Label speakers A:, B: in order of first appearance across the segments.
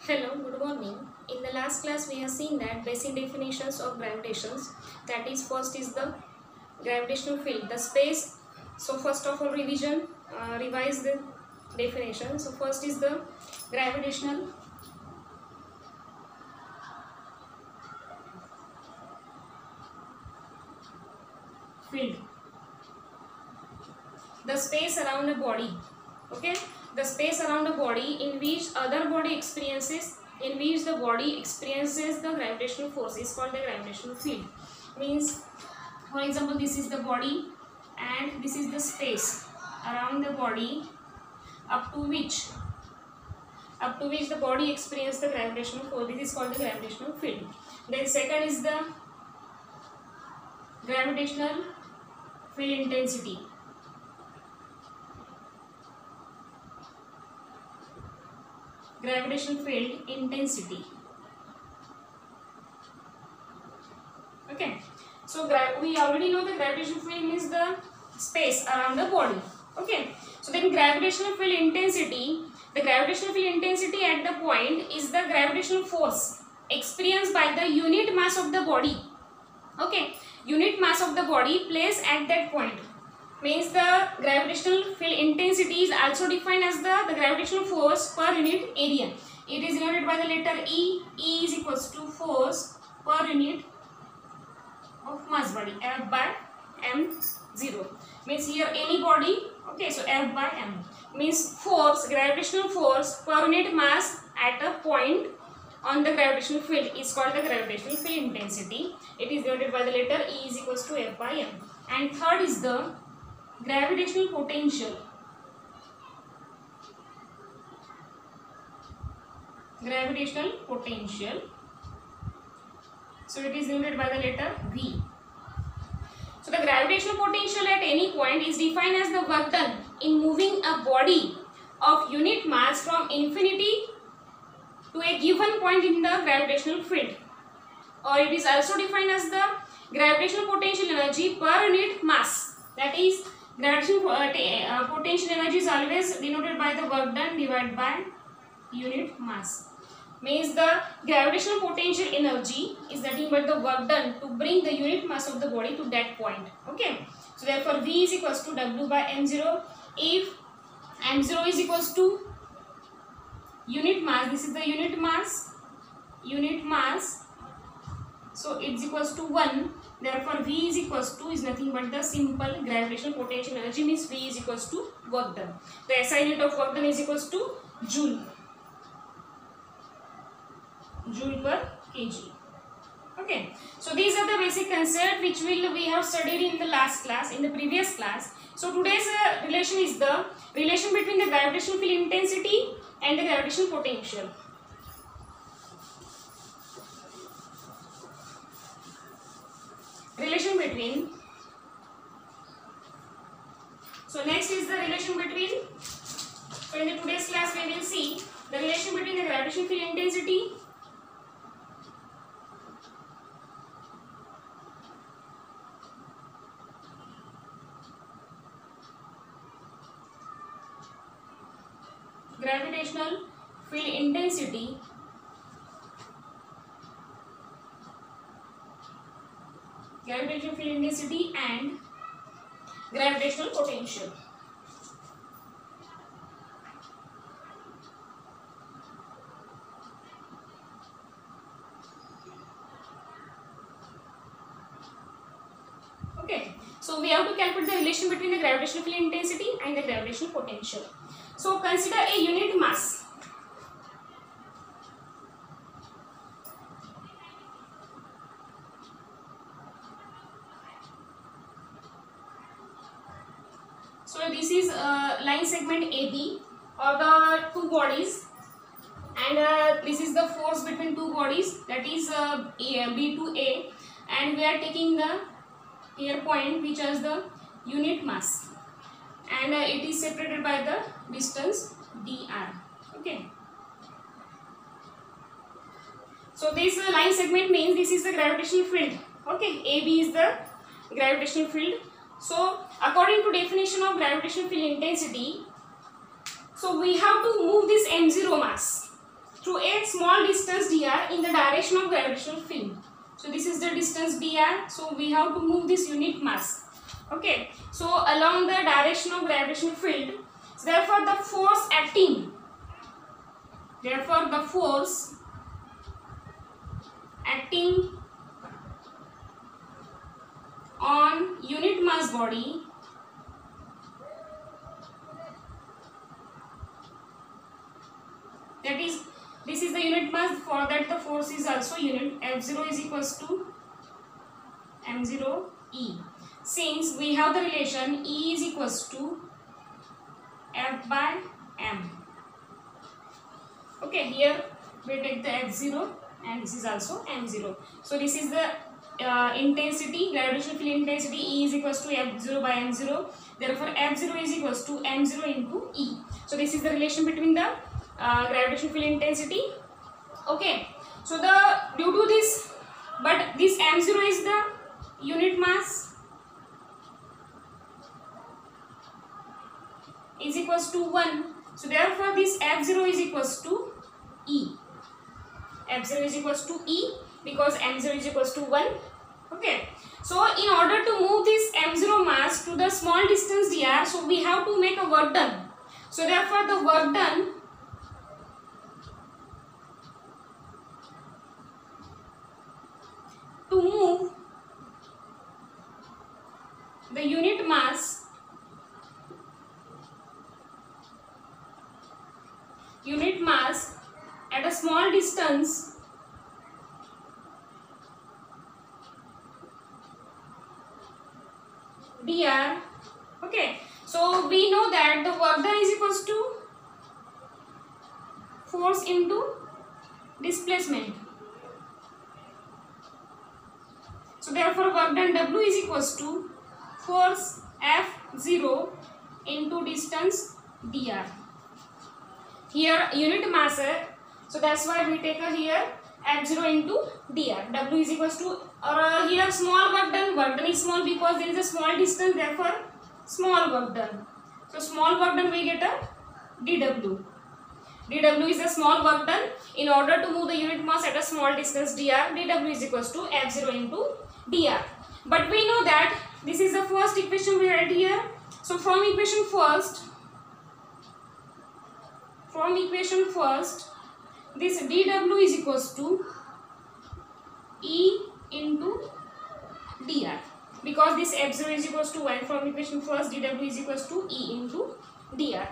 A: Hello, good morning. In the last class, we have seen that basic definitions of gravitations. That is, first is the gravitational field, the space. So first of all, revise the definition. So first is the gravitational field, the space around a body. Okay, the space around a body in which the body experiences the gravitational force is called the gravitational field. Means, for example, this is the body and this is the space around the body up to which the body experiences the gravitational force. This is called the gravitational field. Then second is the gravitational field intensity. Gravitational field intensity. Okay, so we already know the gravitational field is the space around the body. Okay, so then gravitational field intensity, the gravitational field intensity at the point is the gravitational force experienced by the unit mass of the body. Okay, unit mass of the body placed at that point. Means the gravitational field intensity is also defined as the gravitational force per unit area. It is denoted by the letter E. E is equals to force per unit of mass body, F by m0. Means here any body, okay, so F by m means force, gravitational force per unit mass at a point on the gravitational field is called the gravitational field intensity. It is denoted by the letter E is equals to F by m. And third is the gravitational potential. Gravitational potential. So it is denoted by the letter V. So the gravitational potential at any point is defined as the work done in moving a body of unit mass from infinity to a given point in the gravitational field. Or it is also defined as the gravitational potential energy per unit mass. That is, gravitational potential energy is always denoted by the work done divided by unit mass. Means the gravitational potential energy is nothing but the work done to bring the unit mass of the body to that point. Okay, so therefore V is equals to W by m0. If m0 is equals to unit mass, this is the unit mass, so it's equals to 1. Therefore V is equals to is nothing but the simple gravitational potential energy, means V is equals to work done. The SI unit of work done is equals to joule per kg. Okay, so these are the basic concepts which we have studied in the previous class. So today's relation is the relation between the gravitational field intensity and the gravitational potential. Relation between. So next is the relation between. So in the today's class we will see the relation between the gravitational field intensity and gravitational potential. Okay, so we have to calculate the relation between the gravitational field intensity and the gravitational potential. So consider a unit mass. So this is line segment AB or the two bodies, and this is the force between two bodies, that is B to A, and we are taking the here point which has the unit mass, and it is separated by the distance dr. Okay, so this line segment means this is the gravitational field. Okay, AB is the gravitational field. So according to definition of gravitational field intensity, so we have to move this m0 mass through a small distance dr in the direction of gravitational field. So this is the distance dr. So we have to move this unit mass. Okay, so along the direction of gravitational field, so therefore the force acting on unit mass body that is, this is the unit mass, for that the force is also unit. F0 is equals to m0 E. Since we have the relation E is equals to F by M. Okay, here we take the F0 and this is also M0. So this is the intensity, gravitational field intensity. E is equals to F0 by M0. Therefore F0 is equals to M0 into E. So this is the relation between the gravitational field intensity. Okay, so due to this, but this M0 is the unit mass, is equals to 1. So therefore this F0 is equals to E. F0 is equals to E because M0 is equals to 1. Okay, so in order to move this M0 mass to the small distance dr, so we have to make a work done. So therefore the work done to move the unit mass at a small distance dr. Okay, so we know that the work done is equals to force into displacement. So therefore work done W is equals to force F0 into distance dr. Here unit mass, so that's why we take here F0 into dr. W is equals to, or here small work done is small because there is a small distance, therefore small work done. So small work done we get a dW. dW is the small work done. In order to move the unit mass at a small distance dr, dW is equals to F0 into dr. But we know that this is the first equation we write here. So from equation first, this dW is equals to E into dr, because this F0 is equals to 1. From equation first, dW is equals to E into dr.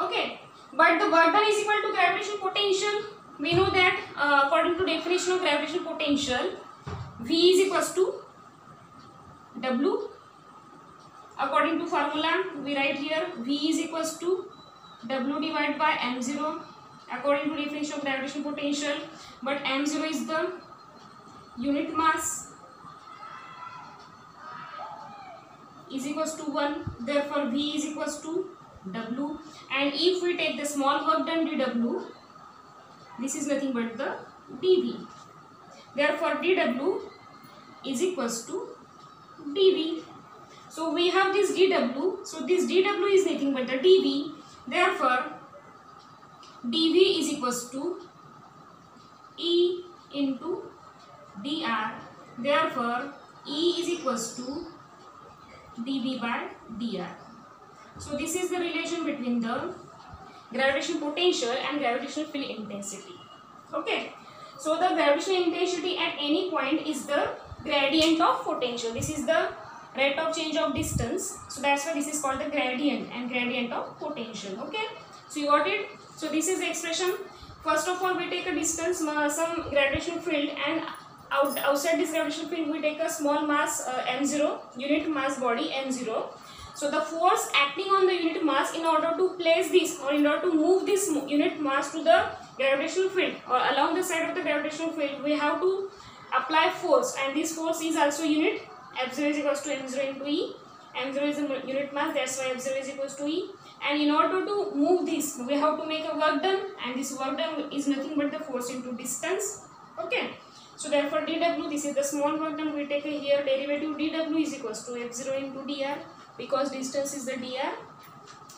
A: Okay, but the work done is equal to gravitational potential. We know that according to definition of gravitational potential, V is equals to W. According to formula, we write here V is equals to W divided by M0 according to definition of gravitational potential, but M0 is the unit mass, is equals to 1, therefore V is equals to W, and if we take the small work done dW, this is nothing but the dV, therefore dW is equals to dV. So we have this dW, so this dW is nothing but the dV, therefore dV is equals to E into dr, therefore E is equals to dV by dr. So this is the relation between the gravitational potential and gravitational field intensity. Okay, so the gravitational intensity at any point is the gradient of potential. This is the rate of change of distance, so that's why this is called the gradient and gradient of potential. Okay, so you got it. So this is the expression. First of all, we take a distance, some gravitational field, and outside this gravitational field we take a small mass m0, unit mass body m0. So the force acting on the unit mass in order to place this, or in order to move this unit mass to the gravitational field or along the side of the gravitational field, we have to apply force, and this force is also unit. F0 is equals to m0 into E. M0 is the unit mass, that's why F0 is equals to E. And in order to move this, we have to make a work done, and this work done is nothing but the force into distance. Okay, so therefore dW, this is the small work done, we take here derivative dW is equals to F0 into dr, because distance is the dr.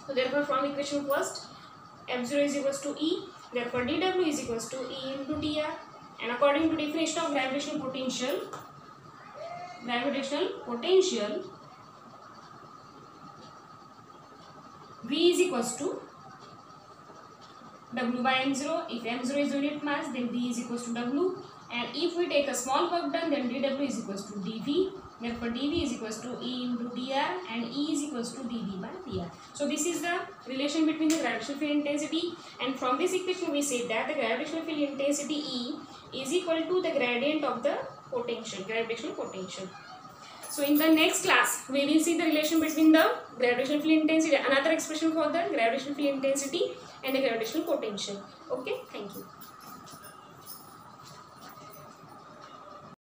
A: So therefore from equation first, F0 is equals to E. Therefore, dW is equals to E into dr. And according to definition of gravitational potential, V is equals to W by m0. If m0 is unit mass, then V is equals to W. And if we take a small work done, then dW is equals to dV. Therefore, dV is equals to E into dr and E is equals to dV by dr. So, this is the relation between the gravitational field intensity, and from this equation we say that the gravitational field intensity E is equal to the gradient of the potential, gravitational potential. So, in the next class, we will see the relation between the gravitational field intensity, another expression for the gravitational field intensity and the gravitational potential. Okay, thank you.